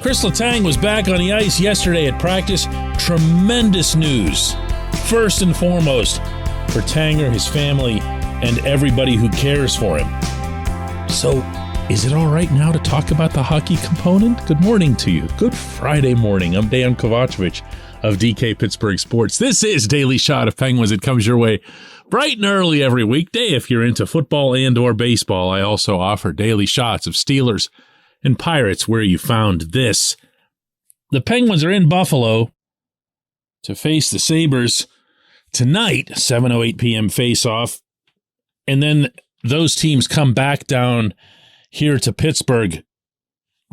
Kris Letang was back on the ice yesterday at practice. Tremendous news. First and foremost, for Tanger, his family, and everybody who cares for him. So, is it all right now to talk about the hockey component? Good morning to you. Good Friday morning. I'm Dejan Kovacevic of DK Pittsburgh Sports. This is Daily Shot of Penguins. It comes your way bright and early every weekday if you're into football and or baseball. I also offer daily shots of Steelers and Pirates where you found this. The Penguins are in Buffalo to face the Sabres tonight, 7:08 p.m. face-off. And then those teams come back down here to Pittsburgh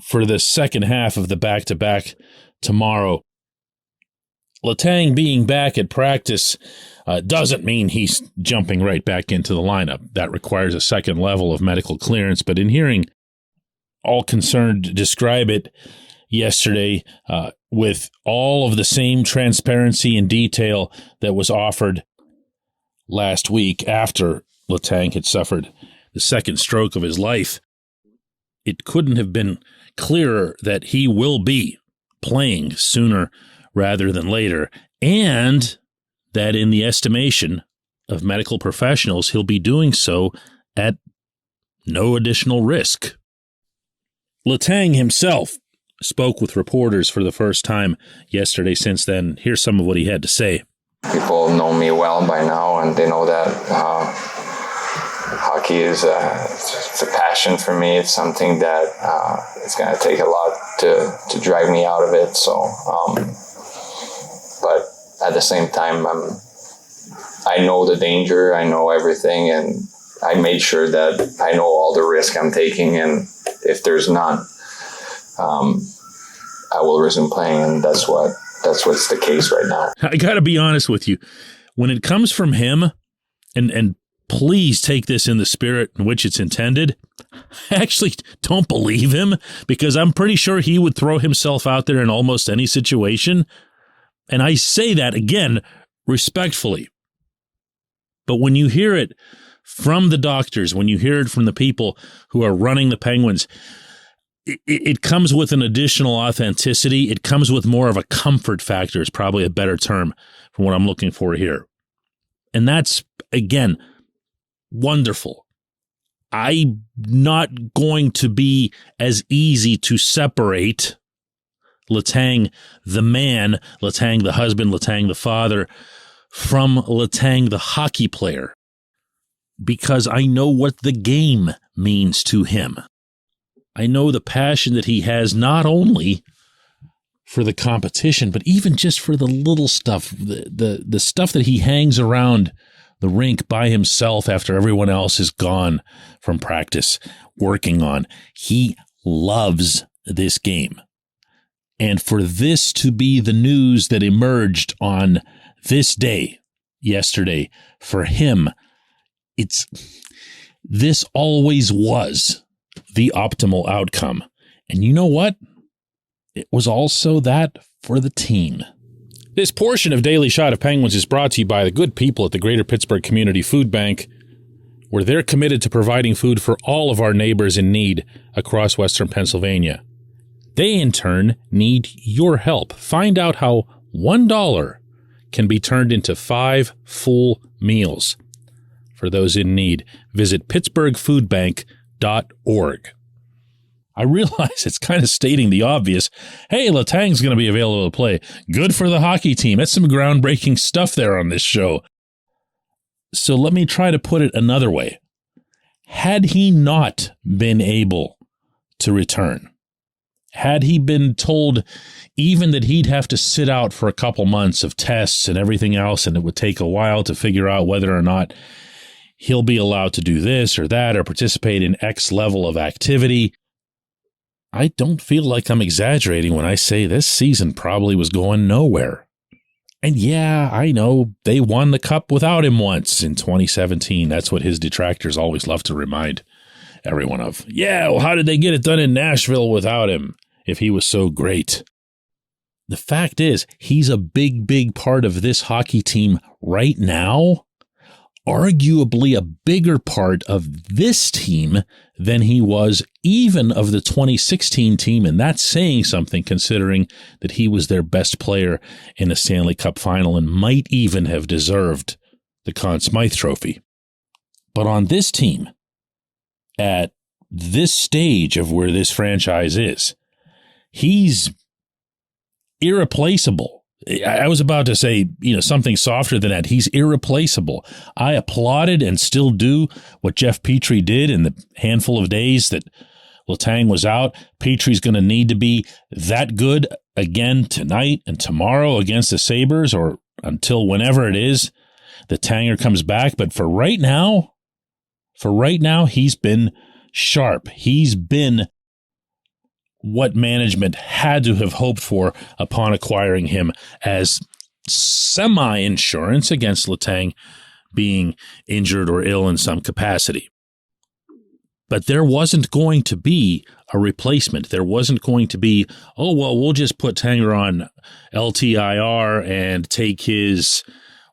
for the second half of the back-to-back tomorrow. Letang being back at practice doesn't mean he's jumping right back into the lineup. That requires a second level of medical clearance. But in hearing all concerned describe it yesterday with all of the same transparency and detail that was offered last week after Letang had suffered the second stroke of his life, it couldn't have been clearer that he will be playing sooner rather than later, and that in the estimation of medical professionals, he'll be doing so at no additional risk. Letang himself spoke with reporters for the first time yesterday. Since then, here's some of what he had to say. People know me well by now, and they know that hockey is it's a passion for me. It's something that it's going to take a lot to drag me out of it. So, but at the same time, I know the danger. I know everything, and I made sure that I know all the risk I'm taking, and if there's none, I will resume playing, and that's what's the case right now. I got to be honest with you. When it comes from him, and please take this in the spirit in which it's intended, I actually don't believe him, because I'm pretty sure he would throw himself out there in almost any situation. And I say that, again, respectfully. But when you hear it from the doctors, when you hear it from the people who are running the Penguins, it comes with an additional authenticity. It comes with more of a comfort factor, is probably a better term for what I'm looking for here. And that's, again, wonderful. I'm not going to be as easy to separate Letang the man, Letang the husband, Letang the father, from Letang the hockey player, because I know what the game means to him. I know the passion that he has, not only for the competition, but even just for the little stuff, the stuff that he hangs around the rink by himself after everyone else is gone from practice working on. He loves this game. And for this to be the news that emerged on this day, yesterday, for him, this always was the optimal outcome. And you know what? It was also that for the team. This portion of Daily Shot of Penguins is brought to you by the good people at the Greater Pittsburgh Community Food Bank, where they're committed to providing food for all of our neighbors in need across Western Pennsylvania. They, in turn, need your help. Find out how $1 can be turned into 5 full meals for those in need. Visit pittsburghfoodbank.org. I realize it's kind of stating the obvious. Hey, Letang's going to be available to play. Good for the hockey team. That's some groundbreaking stuff there on this show. So let me try to put it another way. Had he not been able to return, had he been told even that he'd have to sit out for a couple months of tests and everything else, and it would take a while to figure out whether or not he'll be allowed to do this or that or participate in X level of activity, I don't feel like I'm exaggerating when I say this season probably was going nowhere. And yeah, I know they won the cup without him once in 2017. That's what his detractors always love to remind everyone of. Yeah, well, how did they get it done in Nashville without him if he was so great? The fact is, he's a big, big part of this hockey team right now, arguably a bigger part of this team than he was even of the 2016 team, and that's saying something considering that he was their best player in a Stanley Cup final and might even have deserved the Conn Smythe Trophy. But on this team, at this stage of where this franchise is, he's irreplaceable. I was about to say, something softer than that. He's irreplaceable. I applauded and still do what Jeff Petrie did in the handful of days that Letang was out. Petrie's going to need to be that good again tonight and tomorrow against the Sabres, or until whenever it is that Tanger comes back. But for right now, he's been sharp. He's been what management had to have hoped for upon acquiring him as semi-insurance against Letang being injured or ill in some capacity. But there wasn't going to be a replacement. There wasn't going to be, we'll just put Tanger on LTIR and take his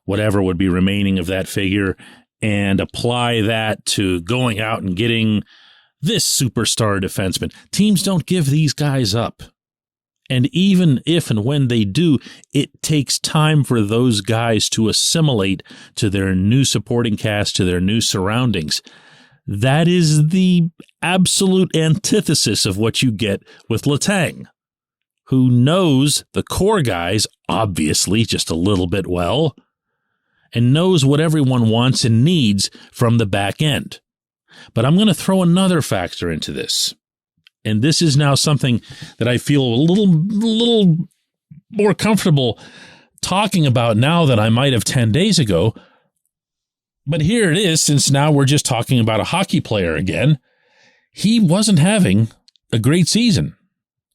whatever would be remaining of that figure and apply that to going out and getting this superstar defenseman. Teams don't give these guys up. And even if and when they do, it takes time for those guys to assimilate to their new supporting cast, to their new surroundings. That is the absolute antithesis of what you get with Letang, who knows the core guys, obviously, just a little bit well, and knows what everyone wants and needs from the back end. But I'm going to throw another factor into this. And this is now something that I feel a little more comfortable talking about now than I might have 10 days ago. But here it is, since now we're just talking about a hockey player again. He wasn't having a great season.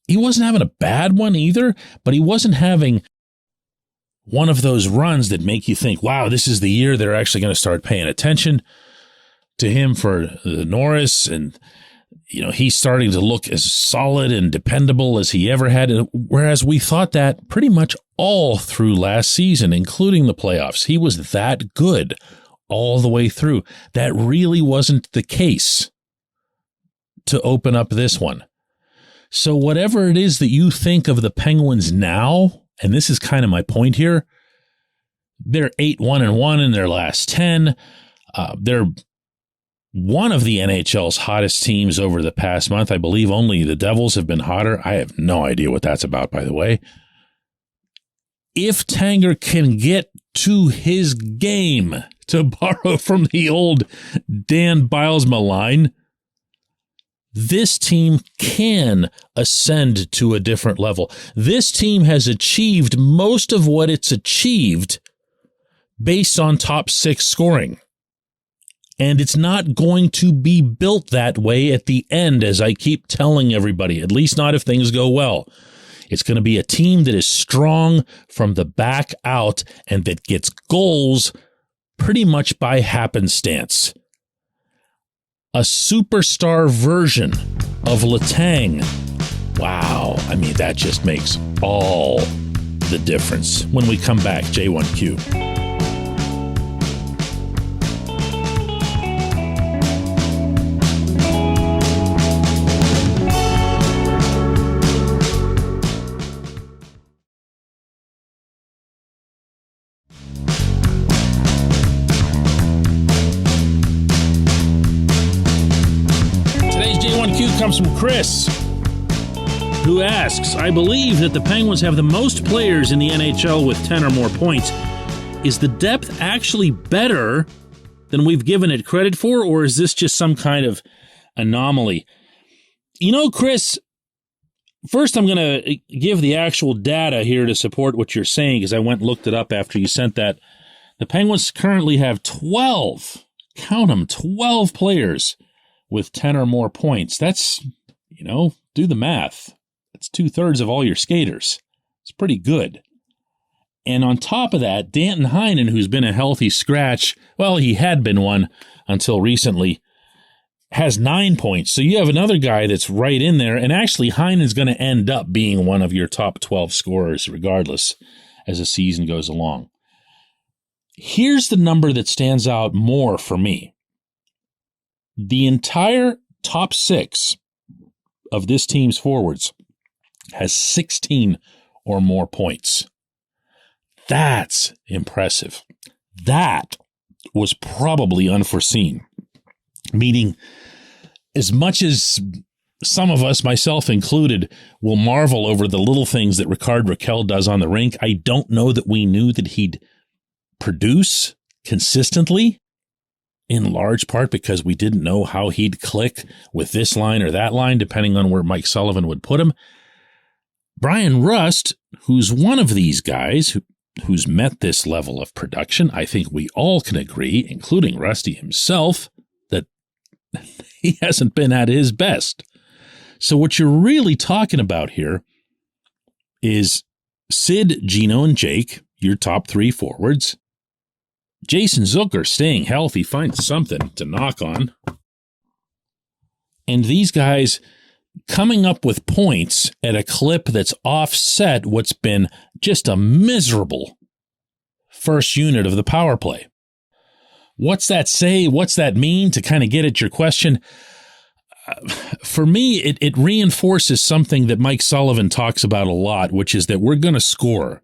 He wasn't having a bad one either, but he wasn't having one of those runs that make you think, wow, this is the year they're actually going to start paying attention to him for the Norris, and he's starting to look as solid and dependable as he ever had, whereas we thought that pretty much all through last season, including the playoffs. He was that good all the way through. That really wasn't the case to open up this one. So whatever it is that you think of the Penguins now, and this is kind of my point here, they're 8-1-1 in their last 10. They're one of the NHL's hottest teams over the past month. I believe only the Devils have been hotter. I have no idea what that's about, by the way. If Tanger can get to his game, to borrow from the old Dan Bilesma line, this team can ascend to a different level. This team has achieved most of what it's achieved based on top six scoring. And it's not going to be built that way at the end, as I keep telling everybody, at least not if things go well. It's going to be a team that is strong from the back out and that gets goals pretty much by happenstance. A superstar version of Letang. Wow. I mean, that just makes all the difference. When we come back, J1Q. Comes from Chris, who asks, I believe that the Penguins have the most players in the NHL with 10 or more points. Is the depth actually better than we've given it credit for, or is this just some kind of anomaly? Chris, first I'm going to give the actual data here to support what you're saying, because I went and looked it up after you sent that. The Penguins currently have 12, count them, 12 players with 10 or more points. That's, do the math. That's 2/3 of all your skaters. It's pretty good. And on top of that, Danton Heinen, who's been a healthy scratch, well, he had been one until recently, has 9 points. So you have another guy that's right in there. And actually, Heinen's going to end up being one of your top 12 scorers regardless as the season goes along. Here's the number that stands out more for me. The entire top 6 of this team's forwards has 16 or more points. That's impressive. That was probably unforeseen. Meaning, as much as some of us, myself included, will marvel over the little things that Ricard Raquel does on the rink, I don't know that we knew that he'd produce consistently, in large part because we didn't know how he'd click with this line or that line, depending on where Mike Sullivan would put him. Brian Rust, who's one of these guys who's met this level of production, I think we all can agree, including Rusty himself, that he hasn't been at his best. So what you're really talking about here is Sid, Gino, and Jake, your top 3 forwards. Jason Zucker staying healthy, finds something to knock on. And these guys coming up with points at a clip that's offset what's been just a miserable first unit of the power play. What's that say? What's that mean, to kind of get at your question? For me, it reinforces something that Mike Sullivan talks about a lot, which is that we're going to score.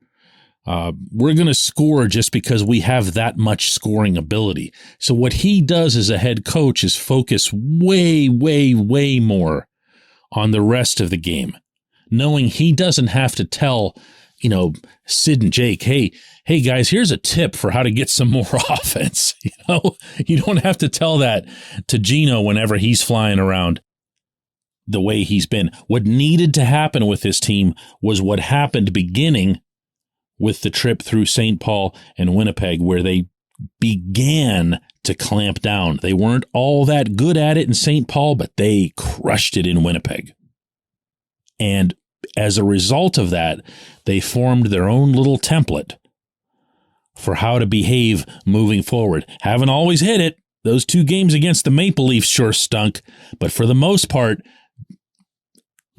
We're going to score just because we have that much scoring ability. So what he does as a head coach is focus way, way, way more on the rest of the game, knowing he doesn't have to tell, Sid and Jake, hey guys, here's a tip for how to get some more offense. You don't have to tell that to Gino whenever he's flying around the way he's been. What needed to happen with this team was what happened beginning with the trip through St. Paul and Winnipeg, where they began to clamp down. They weren't all that good at it in St. Paul, but they crushed it in Winnipeg. And as a result of that, they formed their own little template for how to behave moving forward. Haven't always hit it. Those 2 games against the Maple Leafs sure stunk, but for the most part,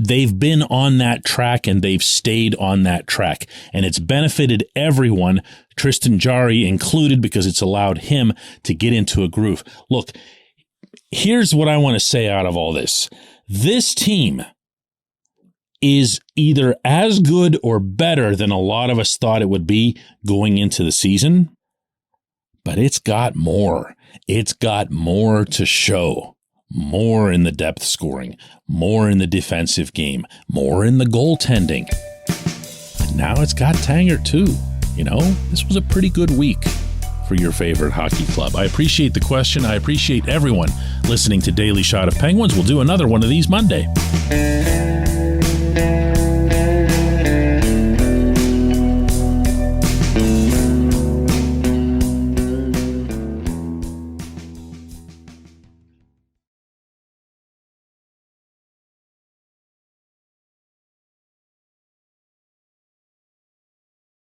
they've been on that track and they've stayed on that track. And it's benefited everyone, Tristan Jarry included, because it's allowed him to get into a groove. Look, here's what I want to say out of all this. This team is either as good or better than a lot of us thought it would be going into the season, but it's got more. It's got more to show. More in the depth scoring, more in the defensive game, more in the goaltending. And now it's got Tanger too. This was a pretty good week for your favorite hockey club. I appreciate the question. I appreciate everyone listening to Daily Shot of Penguins. We'll do another one of these Monday.